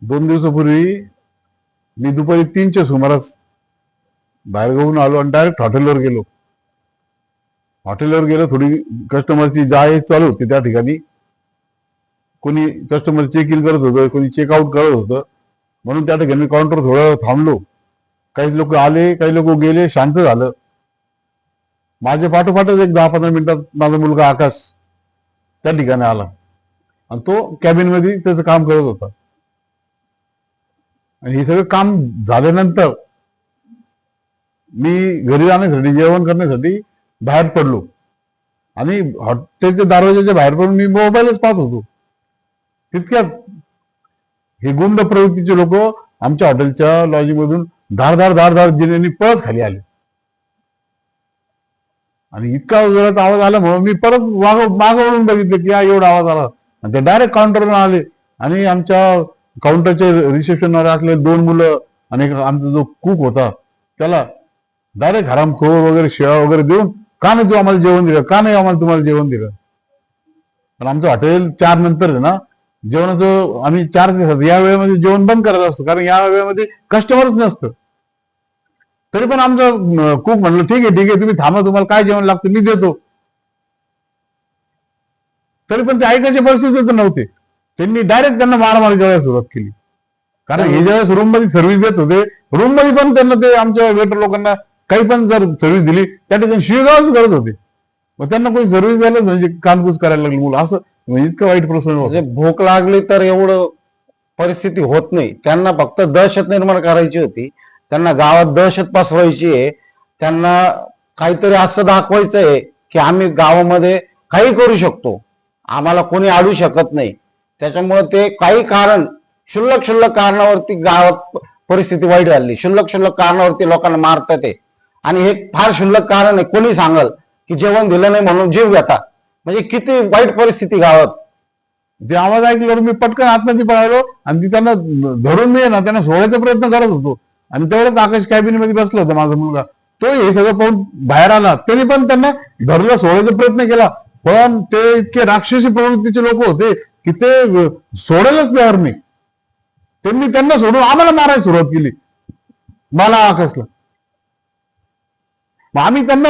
2 दिवसापूर्वी मी दुपारी 3च्या सुमारास बाहेरगावून आलो आणि डायरेक्ट हॉटेलवर गेलो. थोडी कस्टमरची जाय चालू होती त्या ठिकाणी. कोणी कस्टमर चेक इन करत होतं, कोणी चेकआउट करत होतं, म्हणून त्या ठिकाणी काउंटर थोडं थांबलो. काही लोक आले, काही लोक गेले, शांत झालं. माझ्या पाठोपाठच एक 10-15 मिनिटात माझा मुलगा आकाश त्या ठिकाणी आला आणि तो कॅबिन मध्ये त्याचं काम करत होता. आणि हे सगळं काम झाल्यानंतर मी घरी जाण्यासाठी, जेवण करण्यासाठी बाहेर पडलो आणि हॉटेलच्या दरवाजाच्या बाहेर पडून मी मोबाईलच पाहत होतो. तितक्यात हे गुंड प्रवृत्तीचे लोक आमच्या हॉटेलच्या लॉजिंग मधून धार जिन्यानी पळत खाली आले आणि इतका जोरात आवाज आला म्हणून मी परत मागवून बघितलं की एवढा आवाज आला आणि ते डायरेक्ट काउंटरवर आले आणि आमच्या काउंटरच्या रिसेप्शनवर असले 2 मुलं आणि आमचा जो कुक होता त्याला डायरेक्ट हरामखोर वगैरे शिळा वगैरे देऊन, का नाही तू आम्हाला जेवण दिलं, का नाही आम्हाला तुम्हाला जेवण दिलं. पण आमचं हॉटेल 4 नंतर आहे ना जेवणाचं, आम्ही 4 या वेळेमध्ये जेवण बंद करत असतो कारण या वेळेमध्ये कस्टमरच नसतं. तरी पण आमचं कुक म्हणलं ठीक आहे तुम्ही थांबा, तुम्हाला काय जेवण लागतं मी देतो. तरी पण ते ऐकायच्या परिस्थितीत नव्हते. त्यांनी डायरेक्ट त्यांना मारामारी करायला सुरुवात केली. कारण हे ज्यावेळेस रूम मध्ये सर्व्हिस देत होते, रूम मध्ये पण त्यांना ते आमच्या वेटर लोकांना काही पण जर सर्व्हिस दिली त्या ठिकाणी शिवीगाळच करत होते. मग त्यांना कोणी सर्व्हिस द्यायला म्हणजे कानकूस करायला लागली मुलं, असं म्हणजे इतकं वाईट प्रसंग. म्हणजे भूक लागली तर एवढं परिस्थिती होत नाही. त्यांना फक्त दहशत निर्माण करायची होती, त्यांना गावात दहशत पसरवायची आहे, त्यांना काहीतरी असं दाखवायचं आहे की आम्ही गावामध्ये काही करू शकतो, आम्हाला कोणी अडू शकत नाही. त्याच्यामुळे ते काही कारण क्षुल्लक कारणावरती गावात परिस्थिती वाईट झाली. क्षुल्लक कारणावरती लोकांना मारतात ते, आणि हे फार क्षुल्लक कारण आहे. कोणी सांगल की जेवण दिलं नाही म्हणून जीव घेता, म्हणजे किती वाईट परिस्थिती गावात. जे आवाज ऐकल्यावर मी पटकन आतमध्ये पळालो आणि ती त्यांना धरून मी ना त्यांना सोडायचा प्रयत्न करत होतो आणि तेवढंच आकाश कॅबिन मध्ये बसला होता माझा मुलगा. तो हे सगळं पाहून बाहेर आला, तरी पण त्यांना धरलं, सोडायचा प्रयत्न केला. पण ते इतके राक्षसी प्रवृत्तीचे लोक होते की ते सोडायलाच तयार नाही. त्यांना सोडून आम्हाला मारायला सुरुवात केली, मला आकाशला. आम्ही त्यांना,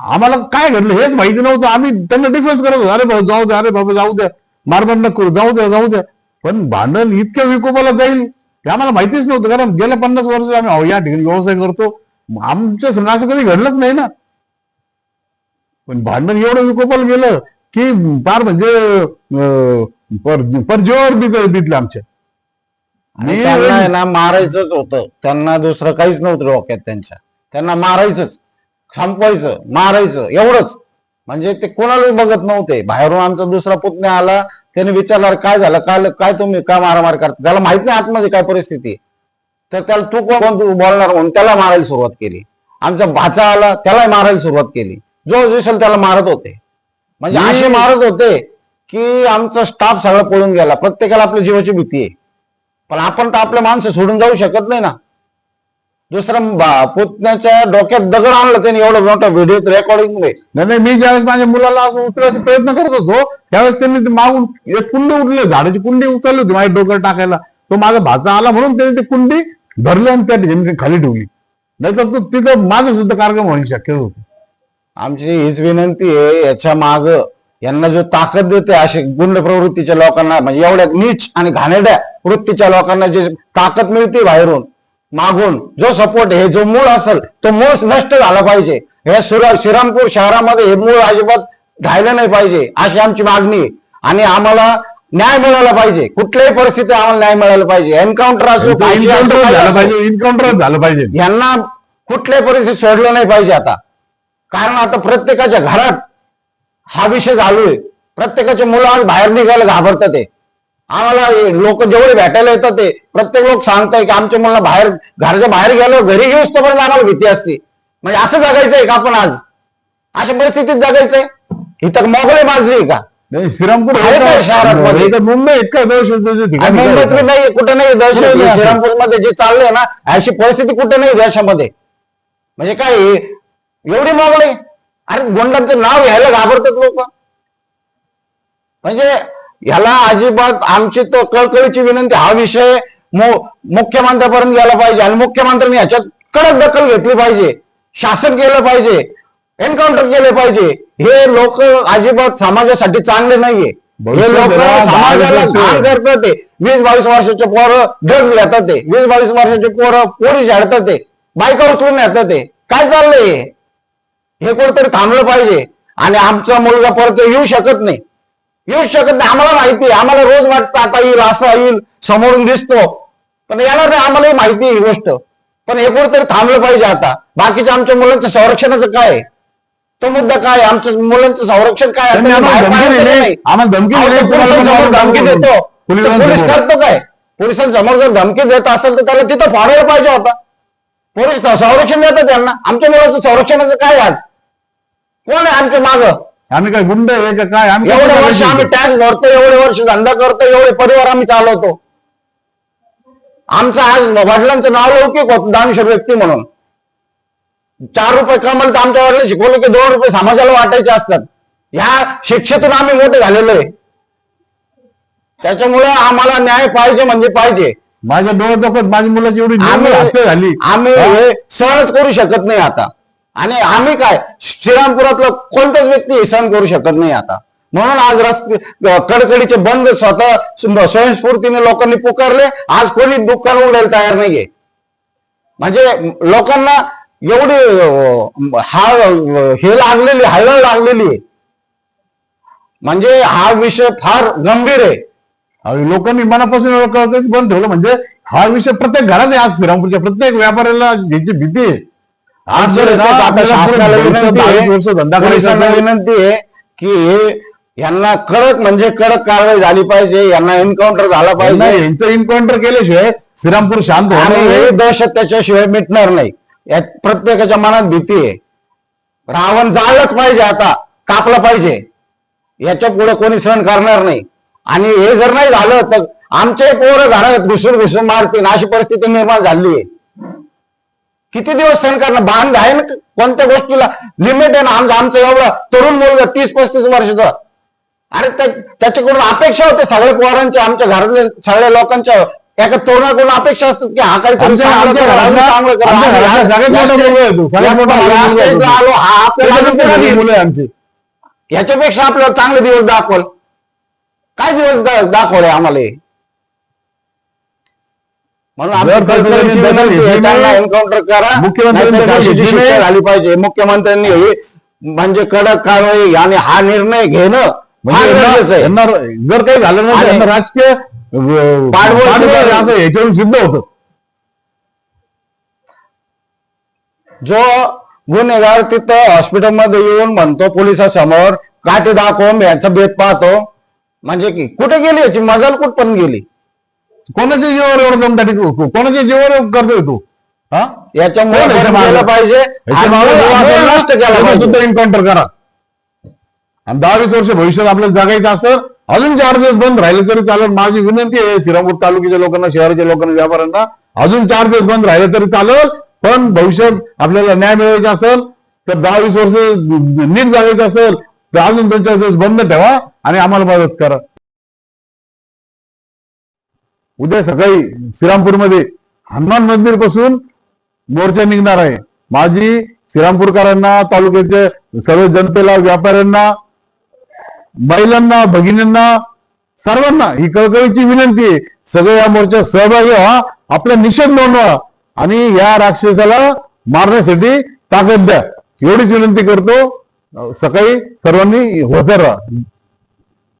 आम्हाला काय घडलं हेच माहिती नव्हतं. आम्ही त्यांना डिफेन्स करत होतो, अरे भाऊ जाऊ द्या, अरे बाबा जाऊ द्या, मारमार नको करू, जाऊ द्या. पण भांडण इतक्या विकोपाला जाईल हे आम्हाला माहितीच नव्हतं. कारण गेल्या 50 वर्ष आम्ही या ठिकाणी व्यवसाय करतो, आमच्या संघ असं कधी घडलंच नाही ना. पण भांडण एवढं विकोपाला गेलं की फार म्हणजे परजीवावर बितलं आमच्या. आणि त्यांना ना मारायचंच होतं, त्यांना दुसरं काहीच नव्हतं डोक्यात त्यांच्या. त्यांना मारायचंच, संपवायचं, मारायचं एवढंच. म्हणजे ते कोणालाच बघत नव्हते. बाहेरून आमचा दुसरा पुतण्या आला, त्याने विचारलं काय झालं, काय तुम्ही का मारामारी करता. त्याला माहित नाही आतमध्ये काय परिस्थिती. तर त्याला तू कोण बोलणार म्हणून त्याला मारायला सुरुवात केली. आमचा भाचा आला, त्याला मारायला सुरुवात केली. जो दिसेल त्याला मारत होते. म्हणजे असे मारत होते की आमचा स्टाफ सगळा पळून गेला. प्रत्येकाला आपल्या जीवाची भीती आहे, पण आपण तर आपल्या माणसं सोडून जाऊ शकत नाही ना. दुसऱ्या पुतण्याच्या डोक्यात दगड आणलं त्याने, एवढं मोठा व्हिडिओ रेकॉर्डिंग मध्ये. नाही, मी ज्यावेळेस माझ्या मुलाला असं उचलायचा प्रयत्न करत होतो त्यावेळेस त्यांनी मागून एक कुंडी उठली, झाडाची कुंडी उचलली होती माझ्या डोक्यात टाकायला. तो माझा भाचा आला म्हणून त्याने ती कुंडी धरली आणि त्या ठिकाणी खाली ठेवली, नाहीतर तो तिथं माझं सुद्धा कार्यक्रम होणे शक्य होतं. आमची हीच विनंती आहे, याच्या माग यांना जो ताकद देते असे गुंड प्रवृत्तीच्या लोकांना, म्हणजे एवढ्या नीच आणि घाणेरड्या वृत्तीच्या लोकांना जे ताकद मिळते बाहेरून मागून, जो सपोर्ट हे जो मूळ असेल तो मूळ नष्ट झाला पाहिजे. हे श्रीरामपूर शहरामध्ये हे मूळ अजिबात राहिलं नाही पाहिजे अशी आमची मागणी आहे. आणि आम्हाला न्याय मिळाला पाहिजे, कुठल्याही परिस्थितीत आम्हाला न्याय मिळाला पाहिजे. एन्काउंटर असो, इन्काउंटर झालं पाहिजे. यांना कुठल्याही परिस्थितीत सोडलं नाही पाहिजे आता. कारण आता प्रत्येकाच्या घरात हा विषय चालू आहे. प्रत्येकाचे मुलं आज बाहेर निघायला घाबरतात. ते आम्हाला लोक जेवढे भेटायला येतात ते प्रत्येक लोक सांगताय की आमच्या मुलांना बाहेर, घराच्या बाहेर गेलो, घरी घेऊच तोपर्यंत आम्हाला भीती असते. म्हणजे असं जगायचंय का आपण आज? अशा परिस्थितीत जगायचंय? इथं मोगळे माजरी का? श्रीरामपूर आहे का शहरात? मुंबई इतकं दहशत मुंबईत नाही, कुठे नाही दहशत. श्रीरामपूरमध्ये जे चाललंय ना अशी परिस्थिती कुठे नाही देशामध्ये. म्हणजे काय एवढी मोगळे? अरे गोंडांचं नाव घ्यायला घाबरतात लोक. म्हणजे ह्याला अजिबात आमची तर कळकळीची विनंती, हा विषय मुख्यमंत्र्यापर्यंत गेला पाहिजे आणि मुख्यमंत्र्यांनी याच्यात कडक दखल घेतली पाहिजे. शासन केलं पाहिजे, एन्काउंटर केले पाहिजे. हे लोक अजिबात समाजासाठी चांगले नाहीये. हे लोक समाजाला घाण करतात. ते 20-22 वर्षाचे पोरं ड्रग्ज घेतात, ते 20-22 वर्षाचे पोरं पोरी झाडतात, ते बायका उचलून येतात. ते काय चाललंय? हे कुठेतरी थांबलं पाहिजे. आणि आमचा मुलगा परत येऊ शकत नाही. आम्हाला माहिती आहे, आम्हाला रोज वाटतं आता येईल, असं येईल, समोरून दिसतो, पण येणार नाही. आम्हालाही माहिती आहे ही गोष्ट, पण हे कुठेतरी थांबलं पाहिजे. आता बाकीच्या आमच्या मुलांच्या संरक्षणाचं काय? तो मुद्दा काय? आमच्या मुलांचं संरक्षण काय? आम्हाला धमकी देतो, पोलीस करतो काय? पोलिसांसमोर जर धमकी देत असेल तर त्याला तिथं फाडायला पाहिजे होता. पोलीस संरक्षण देतात त्यांना. आमच्या मुलाचं संरक्षणाचं काय? आज कोण आहे आमच्या मागं? आम्ही काय गुंड आहे का काय? एवढे वर्ष आम्ही टॅक्स भरतो, एवढे वर्ष धंदा करतो, एवढे परिवार आम्ही चालवतो. आमचं आज वडिलांचं नाव लौकिक होतं दानशूर व्यक्ती म्हणून. 4 रुपये कमल तर आमच्या वडिलांनी शिकवलं की 2 रुपये समाजाला वाटायचे असतात. ह्या शिक्षेतून आम्ही मोठे झालेलो आहे. त्याच्यामुळे आम्हाला न्याय पाहिजे म्हणजे पाहिजे. माझ्या डोळ्यात माझी मुलाची एवढी हत्या झाली, आम्ही हे सहनच करू शकत नाही आता. आणि आम्ही काय श्रीरामपुरातला कोणताच व्यक्ती हे सहन करू शकत नाही आता. म्हणून आज रस्ते कडकडीचे बंद स्वतः स्वयंस्फूर्तीने लोकांनी पुकारले. आज कोणी दुकान उघडायला तयार नाहीये. म्हणजे लोकांना एवढी हे लागलेली, हळहळ लागलेली आहे. म्हणजे हा विषय फार गंभीर आहे. लोकांनी मनापासून बंद ठेवलं म्हणजे हा विषय प्रत्येक घरात आहे. आज श्रीरामपूरच्या प्रत्येक व्यापाऱ्याला ज्याची भीती आहे. पोलिसांना विनंती आहे की यांना कडक म्हणजे कडक कारवाई झाली पाहिजे. यांना एन्काउंटर झाला पाहिजे. यांचं एन्काउंटर केल्याशिवाय श्रीरामपूर शांत होणार. हे दहशत त्याच्याशिवाय मिटणार नाही. यात प्रत्येकाच्या मनात भीती आहे. रावण जाळलंच पाहिजे, आता कापलं पाहिजे. याच्या पुढे कोणी सहन करणार नाही. आणि हे जर नाही झालं तर आमचे पोरं घरात घुसून मारतील, अशी परिस्थिती निर्माण झाली आहे. किती दिवस सहन करणार? बांध आहे ना कोणत्या गोष्टीला, लिमिट आहे ना. आमचं एवढं तरुण मुलगा 30-35 वर्षाचा, अरे त्याच्याकडून अपेक्षा होते सगळ्या पोरांच्या, आमच्या घरातल्या सगळ्या लोकांच्या एका तरुणाकडून अपेक्षा असतात की हा काहीतरी आलो, हा आपल्याला आमचे याच्यापेक्षा आपल्याला चांगले दिवस दाखवल. काय दिवस दाखवले आम्हाला? म्हणून एन्काउंटर करा, मुख्यमंत्र्यांची शिक्षा झाली पाहिजे. मुख्यमंत्र्यांनी म्हणजे कडक कारवाई आणि हा निर्णय घेणं म्हणजे जर काही झालं नाही राजकीय याच्यावरून सिद्ध होतं. जो गुन्हेगार तिथं हॉस्पिटलमध्ये येऊन म्हणतो पोलिसांसमोर काठी दाखवून याचा भेद पाहतो, म्हणजे की कुठे गेली याची मजाल कुठपर्यंत गेली? कोणाच्या जीवावर एवढं दमदाटी, कोणाच्या जीवावर करतोय तू? याच्यामुळे पाहिजे सुद्धा एन्काउंटर करा. आणि 10-20 वर्ष भविष्यात आपल्याला जगायचं असेल, अजून 4 दिवस बंद राहिले तरी चालेल. माझी विनंती आहे श्रीरामपूर तालुक्याच्या लोकांना, शहराच्या लोकांना, व्यापाऱ्यांना, अजून 4 दिवस बंद राहिले तरी चालेल. पण भविष्यात आपल्याला न्याय मिळवायचा असेल तर 10-20 वर्ष नीट जगायचं असेल तर अजून 2-4 दिवस बंद ठेवा आणि आम्हाला मदत करा. उद्या सकाळी श्रीरामपूरमध्ये हनुमान मंदिर पासून मोर्चा निघणार आहे. माझी श्रीरामपूरकरांना, तालुक्याच्या सर्व जनतेला, व्यापाऱ्यांना, महिलांना, भगिनींना, सर्वांना ही कळकळीची विनंती आहे. सगळे या मोर्चात सहभागी व्हा, आपला निषेध नोंदवा आणि या राक्षसाला मारण्यासाठी ताकद द्या, एवढीच विनंती करतो. सकाळी सर्वांनी हजर राहा.